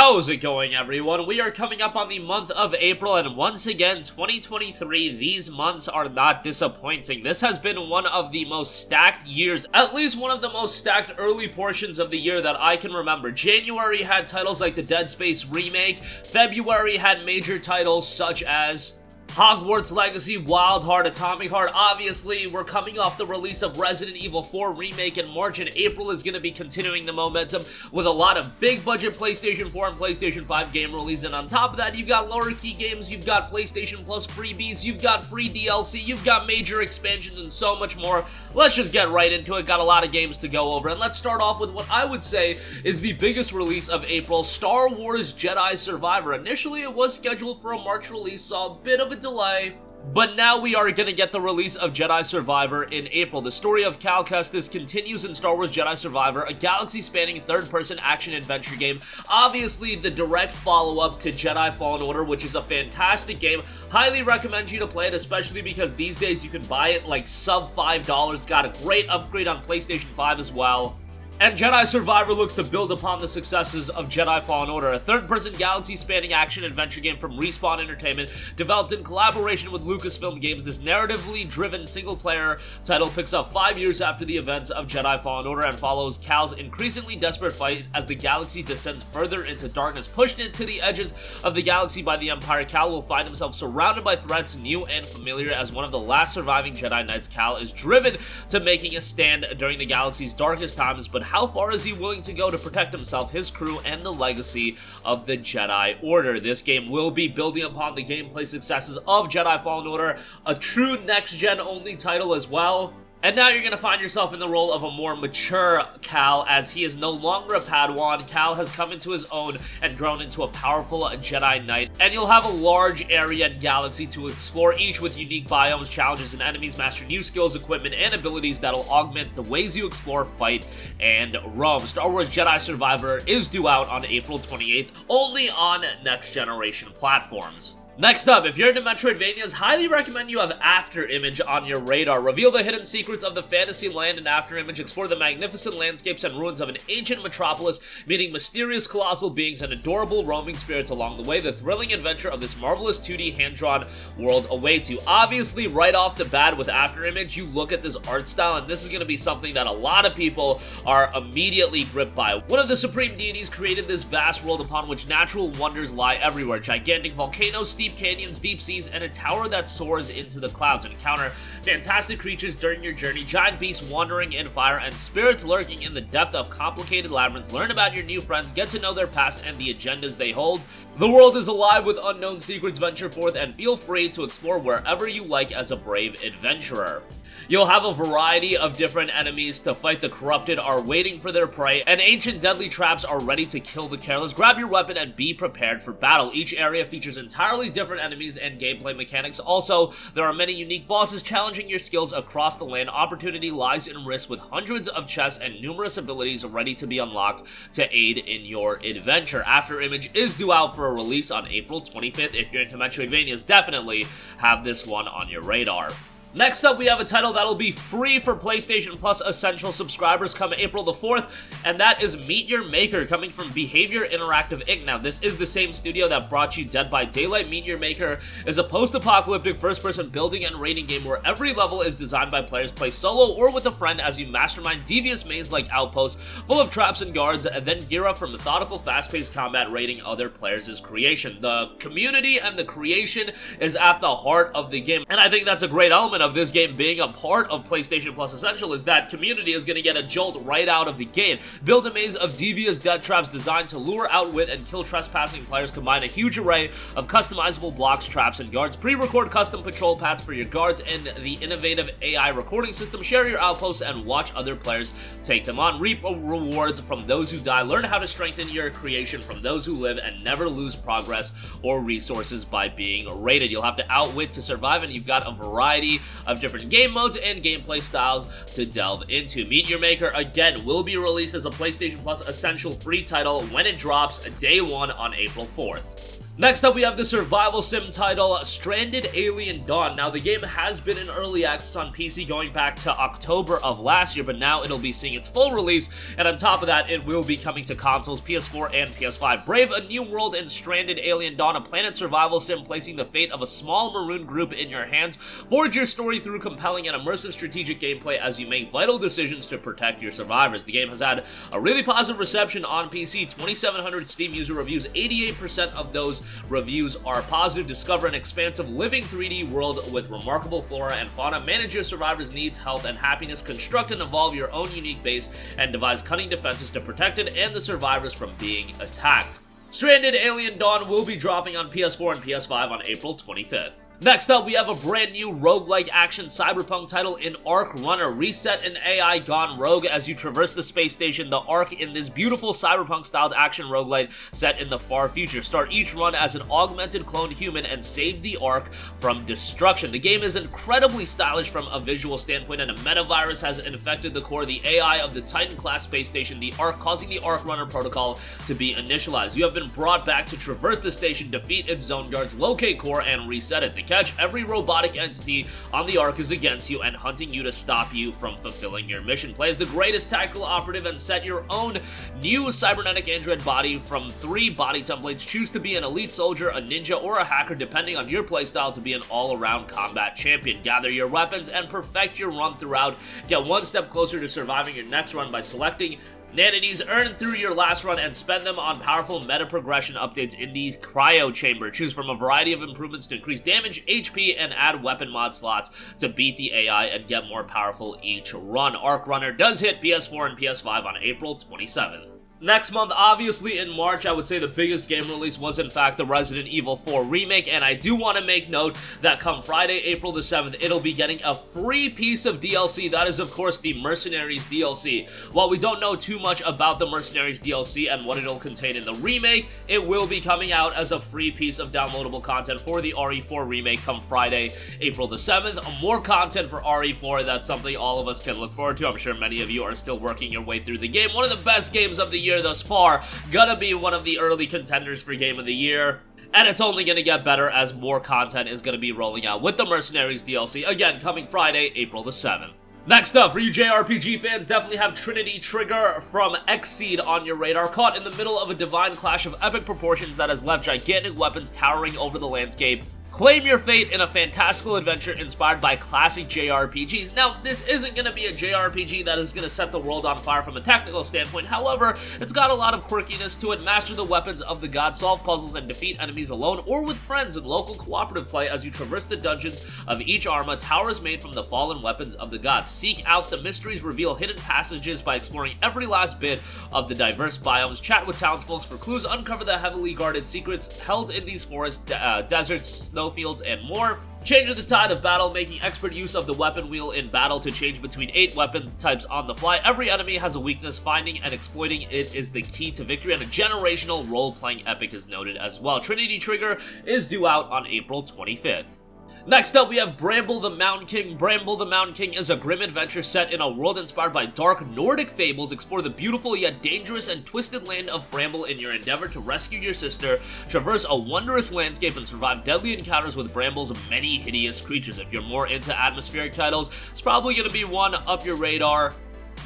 How's it going, everyone? We are coming up on the month of April, and once again, 2023, these months are not disappointing. This has been one of the most stacked years, at least one of the most stacked early portions of the year that I can remember. January had titles like the Dead Space remake, February had major titles such as Hogwarts Legacy, Wild Heart, Atomic Heart. Obviously, we're coming off the release of Resident Evil 4 Remake in March, and April is going to be continuing the momentum with a lot of big-budget PlayStation 4 and PlayStation 5 game releases. And on top of that, you've got lower-key games, you've got PlayStation Plus freebies, you've got free DLC, you've got major expansions, and so much more. Let's just get right into it. Got a lot of games to go over, and let's start off with what I would say is the biggest release of April, Star Wars Jedi Survivor. Initially, it was scheduled for a March release, saw a bit of a delay, but now we are going to get the release of Jedi Survivor in April. The story of Cal Kestis continues in Star Wars Jedi Survivor, a galaxy-spanning third-person action-adventure game. Obviously, the direct follow-up to Jedi Fallen Order, which is a fantastic game. Highly recommend you to play it, especially because these days you can buy it like sub $5. Got a great upgrade on PlayStation 5 as well. And Jedi Survivor looks to build upon the successes of Jedi Fallen Order, a third-person galaxy-spanning action-adventure game from Respawn Entertainment, developed in collaboration with Lucasfilm Games. This narratively-driven single-player title picks up 5 years after the events of Jedi Fallen Order and follows Cal's increasingly desperate fight as the galaxy descends further into darkness. Pushed into the edges of the galaxy by the Empire, Cal will find himself surrounded by threats new and familiar. As one of the last surviving Jedi Knights, Cal is driven to making a stand during the galaxy's darkest times, but how far is he willing to go to protect himself, his crew, and the legacy of the Jedi Order? This game will be building upon the gameplay successes of Jedi Fallen Order, a true next-gen only title as well. And now you're going to find yourself in the role of a more mature Cal, as he is no longer a Padawan. Cal has come into his own and grown into a powerful Jedi Knight, and you'll have a large area and galaxy to explore, each with unique biomes, challenges, and enemies. Master new skills, equipment, and abilities that'll augment the ways you explore, fight, and roam. Star Wars Jedi Survivor is due out on April 28th, only on next-generation platforms. Next up, if you're into Metroidvanias, highly recommend you have Afterimage on your radar. Reveal the hidden secrets of the fantasy land in Afterimage, explore the magnificent landscapes and ruins of an ancient metropolis, meeting mysterious colossal beings and adorable roaming spirits along the way. The thrilling adventure of this marvelous 2D hand-drawn world awaits you. Obviously, right off the bat with Afterimage, you look at this art style, and this is going to be something that a lot of people are immediately gripped by. One of the supreme deities created this vast world upon which natural wonders lie everywhere. Gigantic volcanoes, steep canyons, deep seas, and a tower that soars into the clouds. Encounter fantastic creatures during your journey, giant beasts wandering in fire, and spirits lurking in the depth of complicated labyrinths. Learn about your new friends, get to know their past and the agendas they hold. The world is alive with unknown secrets. Venture forth and feel free to explore wherever you like as a brave adventurer. You'll have a variety of different enemies to fight. The corrupted are waiting for their prey, and ancient deadly traps are ready to kill the careless. Grab your weapon and be prepared for battle. Each area features entirely different enemies and gameplay mechanics. Also, there are many unique bosses challenging your skills across the land. Opportunity lies in risk, with hundreds of chests and numerous abilities ready to be unlocked to aid in your adventure. Afterimage is due out for a release on April 25th. If you're into Metroidvanias, definitely have this one on your radar. Next up, we have a title that'll be free for PlayStation Plus Essential subscribers come April the 4th, and that is Meet Your Maker, coming from Behavior Interactive Inc. Now, this is the same studio that brought you Dead by Daylight. Meet Your Maker is a post-apocalyptic first-person building and raiding game where every level is designed by players. Play solo or with a friend as you mastermind devious maze-like outposts full of traps and guards, and then gear up for methodical, fast-paced combat raiding other players' creation. The community and the creation is at the heart of the game, and I think that's a great element of this game being a part of PlayStation Plus Essential, is that community is going to get a jolt right out of the gate. Build a maze of devious death traps designed to lure, outwit, and kill trespassing players. Combine a huge array of customizable blocks, traps, and guards. Pre-record custom patrol paths for your guards and the innovative AI recording system. Share your outposts and watch other players take them on. Reap rewards from those who die. Learn how to strengthen your creation from those who live, and never lose progress or resources by being raided. You'll have to outwit to survive, and you've got a variety of different game modes and gameplay styles to delve into. Meet Your Maker, again, will be released as a PlayStation Plus Essential free title when it drops day 1 on April 4th. Next up, we have the survival sim title, Stranded: Alien Dawn. Now, the game has been in early access on PC going back to October of last year, but now it'll be seeing its full release, and on top of that, it will be coming to consoles, PS4 and PS5. Brave a new world in Stranded: Alien Dawn, a planet survival sim placing the fate of a small maroon group in your hands. Forge your story through compelling and immersive strategic gameplay as you make vital decisions to protect your survivors. The game has had a really positive reception on PC, 2,700 Steam user reviews, 88% of those reviews are positive. Discover an expansive living 3D world with remarkable flora and fauna. Manage your survivors' needs, health, and happiness. Construct and evolve your own unique base and devise cunning defenses to protect it and the survivors from being attacked. Stranded: Alien Dawn will be dropping on PS4 and PS5 on April 25th. Next up, we have a brand new roguelike action cyberpunk title in ArcRunner. Reset an AI gone rogue as you traverse the space station, the Ark, in this beautiful cyberpunk-styled action roguelite set in the far future. Start each run as an augmented cloned human and save the Ark from destruction. The game is incredibly stylish from a visual standpoint, and a metavirus has infected the core, the AI of the Titan-class space station, the Ark, causing the ArcRunner protocol to be initialized. You have been brought back to traverse the station, defeat its zone guards, locate core, and reset it. The catch: every robotic entity on the Ark is against you and hunting you to stop you from fulfilling your mission. Play as the greatest tactical operative and set your own new cybernetic android body from 3 body templates. Choose to be an elite soldier, a ninja, or a hacker depending on your playstyle to be an all-around combat champion. Gather your weapons and perfect your run throughout. Get one step closer to surviving your next run by selecting nanities earned through your last run and spend them on powerful meta progression updates in the cryo chamber. Choose from a variety of improvements to increase damage, HP, and add weapon mod slots to beat the AI and get more powerful each run. ArcRunner does hit PS4 and PS5 on April 27th. Next month, obviously in March, I would say the biggest game release was in fact the Resident Evil 4 remake, and I do want to make note that come Friday, April the 7th, it'll be getting a free piece of DLC. That is, of course, the Mercenaries DLC. While we don't know too much about the Mercenaries DLC and what it'll contain in the remake, it will be coming out as a free piece of downloadable content for the RE4 remake come Friday, April the 7th. More content for RE4, that's something all of us can look forward to. I'm sure many of you are still working your way through the game. One of the best games of the year thus far, gonna be one of the early contenders for Game of the Year, and it's only gonna get better as more content is gonna be rolling out with the Mercenaries DLC, again, coming Friday, April the 7th. Next up, for you JRPG fans, definitely have Trinity Trigger from Xseed on your radar. Caught in the middle of a divine clash of epic proportions that has left gigantic weapons towering over the landscape, claim your fate in a fantastical adventure inspired by classic JRPGs. Now, this isn't going to be a JRPG that is going to set the world on fire from a technical standpoint. However, it's got a lot of quirkiness to it. Master the weapons of the gods, solve puzzles, and defeat enemies alone or with friends in local cooperative play as you traverse the dungeons of each Arma, towers made from the fallen weapons of the gods. Seek out the mysteries, reveal hidden passages by exploring every last bit of the diverse biomes, chat with townsfolk for clues, uncover the heavily guarded secrets held in these forests, deserts, snowfields, and more. Change the tide of battle, making expert use of the weapon wheel in battle to change between 8 weapon types on the fly. Every enemy has a weakness, finding and exploiting it is the key to victory, and a generational role-playing epic is noted as well. Trinity Trigger is due out on April 25th. Next up, we have Bramble the Mountain King. Bramble the Mountain King is a grim adventure set in a world inspired by dark Nordic fables. Explore the beautiful yet dangerous and twisted land of Bramble in your endeavor to rescue your sister, traverse a wondrous landscape, and survive deadly encounters with Bramble's many hideous creatures. If you're more into atmospheric titles, it's probably going to be one up your radar.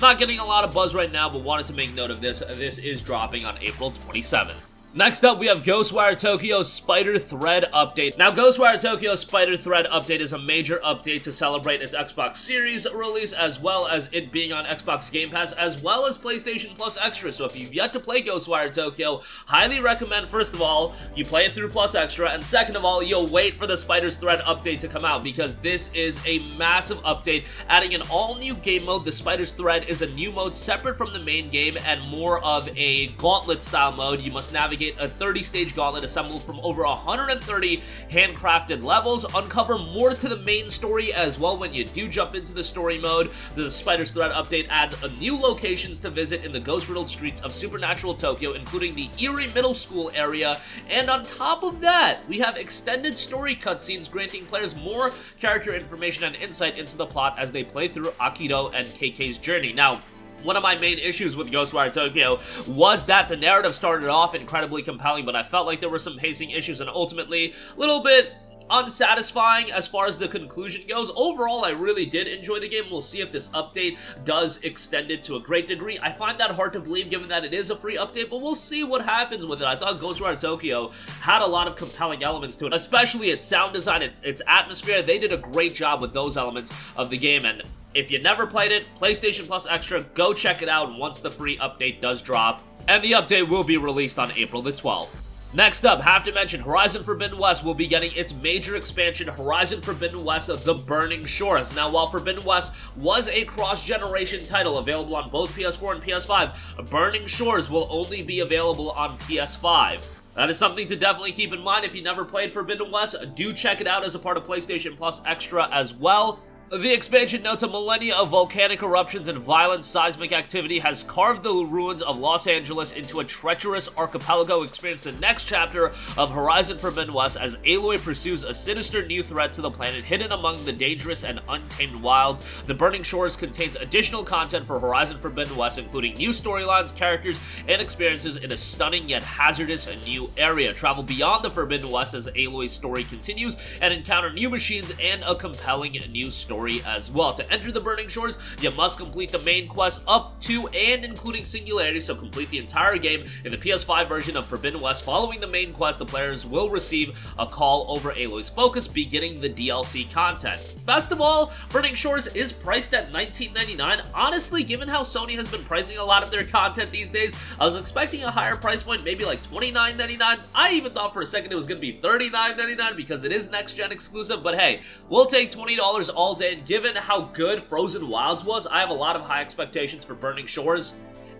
Not getting a lot of buzz right now, but wanted to make note of this. This is dropping on April 27th. Next up, we have Ghostwire Tokyo's Spider Thread Update. Now, Ghostwire Tokyo's Spider Thread Update is a major update to celebrate its Xbox Series release, as well as it being on Xbox Game Pass, as well as PlayStation Plus Extra. So if you've yet to play Ghostwire Tokyo, highly recommend, first of all, you play it through Plus Extra, and second of all, you'll wait for the Spider's Thread Update to come out, because this is a massive update, adding an all-new game mode. The Spider's Thread is a new mode separate from the main game and more of a gauntlet-style mode. You must navigate a 30-stage gauntlet assembled from over 130 handcrafted levels. Uncover more to the main story as well when you do jump into the story mode. The Spider's Thread Update adds a new locations to visit in the ghost-riddled streets of supernatural Tokyo, including the eerie middle school area, and on top of that, we have extended story cutscenes granting players more character information and insight into the plot as they play through Akido and KK's journey. Now, One of my main issues with Ghostwire Tokyo was that the narrative started off incredibly compelling, but I felt like there were some pacing issues and ultimately a little bit unsatisfying as far as the conclusion goes. Overall, I really did enjoy the game. We'll see if this update does extend it to a great degree. I find that hard to believe given that it is a free update, but we'll see what happens with it. I thought Ghostwire Tokyo had a lot of compelling elements to it, especially its sound design, its atmosphere. They did a great job with those elements of the game, and if you never played it, PlayStation Plus Extra, go check it out once the free update does drop, and the update will be released on April the 12th. Next up, have to mention, Horizon Forbidden West will be getting its major expansion, Horizon Forbidden West The Burning Shores. Now, while Forbidden West was a cross-generation title available on both PS4 and PS5, Burning Shores will only be available on PS5. That is something to definitely keep in mind. If you never played Forbidden West, do check it out as a part of PlayStation Plus Extra as well. The expansion notes a millennia of volcanic eruptions and violent seismic activity has carved the ruins of Los Angeles into a treacherous archipelago. Experience the next chapter of Horizon Forbidden West as Aloy pursues a sinister new threat to the planet hidden among the dangerous and untamed wilds. The Burning Shores contains additional content for Horizon Forbidden West, including new storylines, characters, and experiences in a stunning yet hazardous new area. Travel beyond the Forbidden West as Aloy's story continues and encounter new machines and a compelling new story as well. To enter the Burning Shores, you must complete the main quest up to and including Singularity, so complete the entire game in the PS5 version of Forbidden West. Following the main quest, the players will receive a call over Aloy's focus, beginning the DLC content. Best of all, Burning Shores is priced at $19.99. Honestly, given how Sony has been pricing a lot of their content these days, I was expecting a higher price point, maybe like $29.99. I even thought for a second it was going to be $39.99 because it is next-gen exclusive, but hey, we'll take $20 all day. And given how good Frozen Wilds was, I have a lot of high expectations for Burning Shores.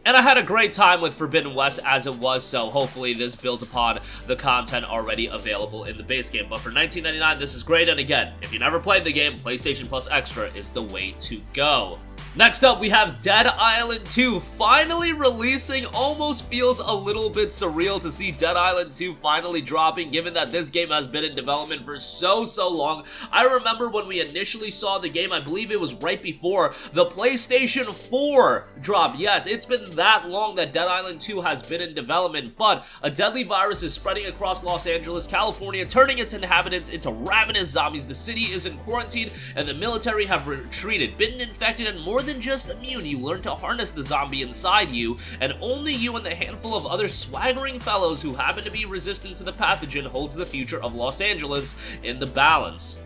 And I had a great time with Forbidden West as it was, so hopefully this builds upon the content already available in the base game. But for $19.99, this is great, and again, if you never played the game, PlayStation Plus Extra is the way to go. Next up, we have Dead Island 2 finally releasing. Almost feels a little bit surreal to see Dead Island 2 finally dropping, given that this game has been in development for so long. I remember when we initially saw the game, I believe it was right before the PlayStation 4 drop. Yes, it's been that long that Dead Island 2 has been in development, but a deadly virus is spreading across Los Angeles, California, turning its inhabitants into ravenous zombies. The city is in quarantine, and the military have retreated. Bitten, infected, and more than just immune, you learn to harness the zombie inside you, and only you and the handful of other swaggering fellows who happen to be resistant to the pathogen holds the future of Los Angeles in the balance.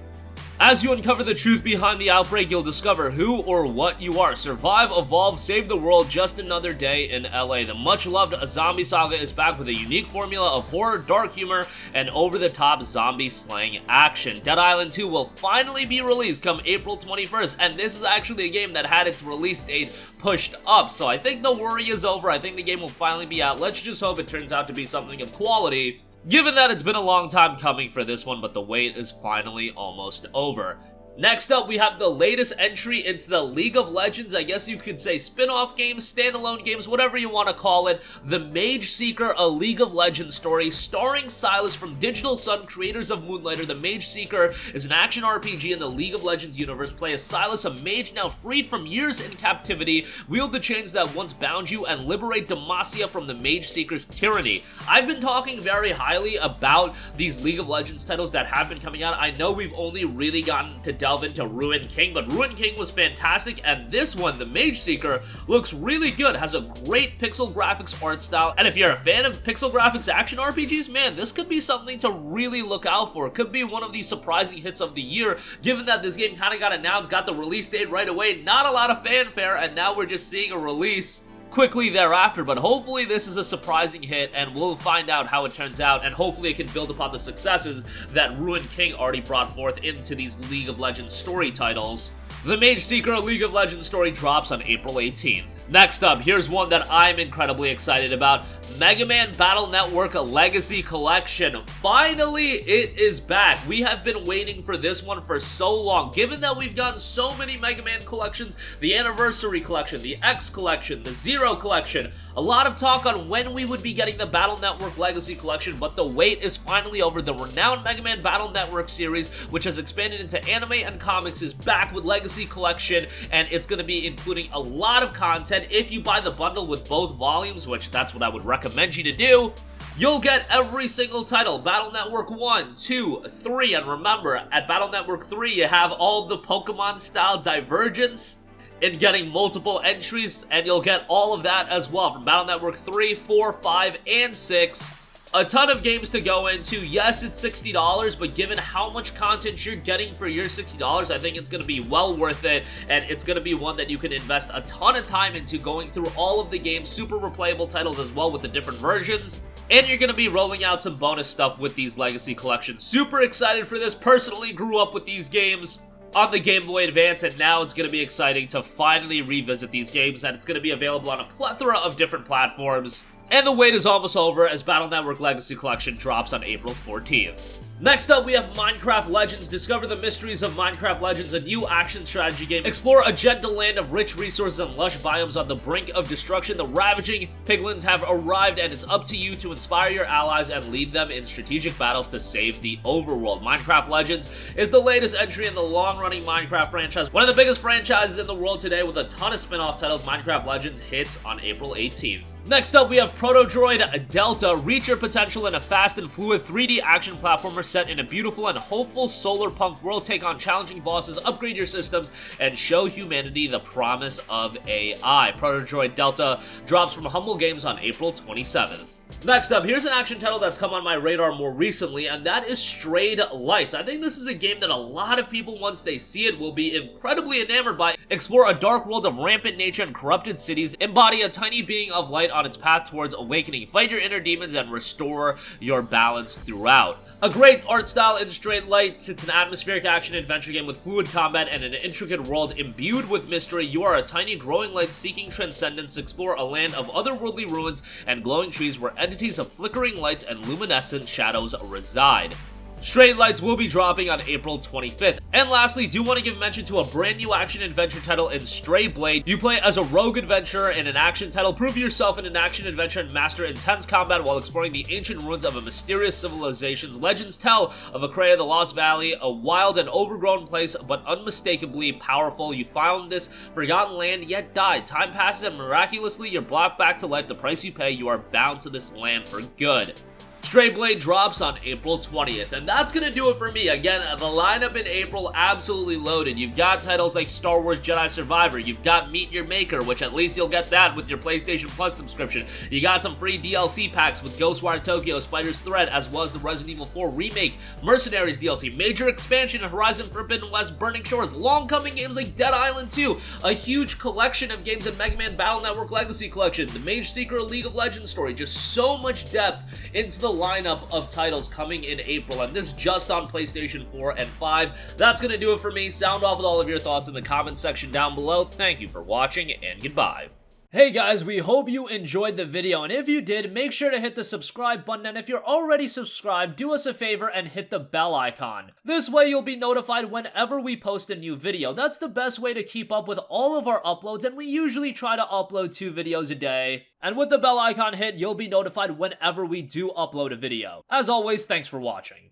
As you uncover the truth behind the outbreak, you'll discover who or what you are. Survive, evolve, save the world, just another day in LA. The much-loved zombie saga is back with a unique formula of horror, dark humor, and over-the-top zombie slaying action. Dead Island 2 will finally be released come April 21st, and this is actually a game that had its release date pushed up, so I think the worry is over. I think the game will finally be out. Let's just hope it turns out to be something of quality, given that it's been a long time coming for this one, but the wait is finally almost over. Next up, we have the latest entry into the League of Legends, I guess you could say spin-off games, standalone games, whatever you want to call it. The Mageseeker, a League of Legends story starring Silas from Digital Sun, creators of Moonlighter. The Mageseeker is an action RPG in the League of Legends universe. Play as Silas, a mage now freed from years in captivity. Wield the chains that once bound you and liberate Demacia from the Mageseeker's tyranny. I've been talking very highly about these League of Legends titles that have been coming out. I know we've only really gotten to delve into Ruined King, but Ruined King was fantastic, and this one, the Mageseeker, looks really good, has a great pixel graphics art style, and if you're a fan of pixel graphics action RPGs, man, this could be something to really look out for. It could be one of the surprising hits of the year, given that this game kind of got announced, got the release date right away, not a lot of fanfare, and now we're just seeing a release quickly thereafter, but hopefully this is a surprising hit, and we'll find out how it turns out, and hopefully it can build upon the successes that Ruined King already brought forth into these League of Legends story titles. The Mageseeker, a League of Legends story, drops on April 18th. Next up, here's one that I'm incredibly excited about. Mega Man Battle Network Legacy Collection. Finally, it is back. We have been waiting for this one for so long. Given that we've gotten so many Mega Man collections, the Anniversary Collection, the X Collection, the Zero Collection, a lot of talk on when we would be getting the Battle Network Legacy Collection, but the wait is finally over. The renowned Mega Man Battle Network series, which has expanded into anime and comics, is back with Legacy Collection, and it's going to be including a lot of content. and if you buy the bundle with both volumes, which that's what I would recommend you to do, you'll get every single title, Battle Network 1, 2, 3, and remember, at Battle Network 3, you have all the Pokemon-style divergence in getting multiple entries, and you'll get all of that as well from Battle Network 3, 4, 5, and 6. A ton of games to go into. Yes, it's $60, but given how much content you're getting for your $60, I think it's going to be well worth it, and it's going to be one that you can invest a ton of time into going through all of the games, super replayable titles as well with the different versions. And you're going to be rolling out some bonus stuff with these Legacy Collections. Super excited for this. Personally grew up with these games on the Game Boy Advance, and now it's going to be exciting to finally revisit these games, and it's going to be available on a plethora of different platforms. And the wait is almost over as Battle Network Legacy Collection drops on April 14th. Next up, we have Minecraft Legends. Discover the mysteries of Minecraft Legends, a new action strategy game. Explore a gentle land of rich resources and lush biomes on the brink of destruction. The ravaging piglins have arrived, and it's up to you to inspire your allies and lead them in strategic battles to save the overworld. Minecraft Legends is the latest entry in the long-running Minecraft franchise, one of the biggest franchises in the world today with a ton of spin-off titles. Minecraft Legends hits on April 18th. Next up, we have Protodroid DeLTA. Reach your potential in a fast and fluid 3D action platformer set in a beautiful and hopeful solar-punk world. Take on challenging bosses, upgrade your systems, and show humanity the promise of AI. Protodroid DeLTA drops from Humble Games on April 27th. Next up, here's an action title that's come on my radar more recently, and that is Strayed Lights. I think this is a game that a lot of people, once they see it, will be incredibly enamored by. Explore a dark world of rampant nature and corrupted cities. Embody a tiny being of light on its path towards awakening. Fight your inner demons and restore your balance throughout. A great art style in Strayed Lights. It's an atmospheric action-adventure game with fluid combat and an intricate world imbued with mystery. You are a tiny growing light seeking transcendence. Explore a land of otherworldly ruins and glowing trees where entities of flickering lights and luminescent shadows reside. Strayed Lights will be dropping on April 25th. And lastly, do want to give mention to a brand new action-adventure title in Stray Blade. You play as a rogue adventurer in an action title. Prove yourself in an action-adventure and master intense combat while exploring the ancient ruins of a mysterious civilization. Legends tell of Akrea, the Lost Valley, a wild and overgrown place, but unmistakably powerful. You found this forgotten land, yet died. Time passes and miraculously you're brought back to life. The price you pay, you are bound to this land for good. Stray Blade drops on April 20th, and that's gonna do it for me. Again, the lineup in April absolutely loaded. You've got titles like Star Wars Jedi Survivor, you've got Meet Your Maker, which at least you'll get that with your PlayStation Plus subscription. You got some free DLC packs with Ghostwire Tokyo, Spider's Thread, as well as the Resident Evil 4 Remake, Mercenaries DLC, major expansion of Horizon Forbidden West, Burning Shores, long-coming games like Dead Island 2, a huge collection of games in Mega Man Battle Network Legacy Collection, the Mageseeker League of Legends story, just so much depth into the lineup of titles coming in April, and this just on PlayStation 4 and 5. That's gonna do it for me. Sound off with all of your thoughts in the comments section down below. Thank you for watching, and goodbye. Hey guys, we hope you enjoyed the video, and if you did, make sure to hit the subscribe button, and if you're already subscribed, do us a favor and hit the bell icon. This way you'll be notified whenever we post a new video. That's the best way to keep up with all of our uploads, and we usually try to upload 2 videos a day. And with the bell icon hit, you'll be notified whenever we do upload a video. As always, thanks for watching.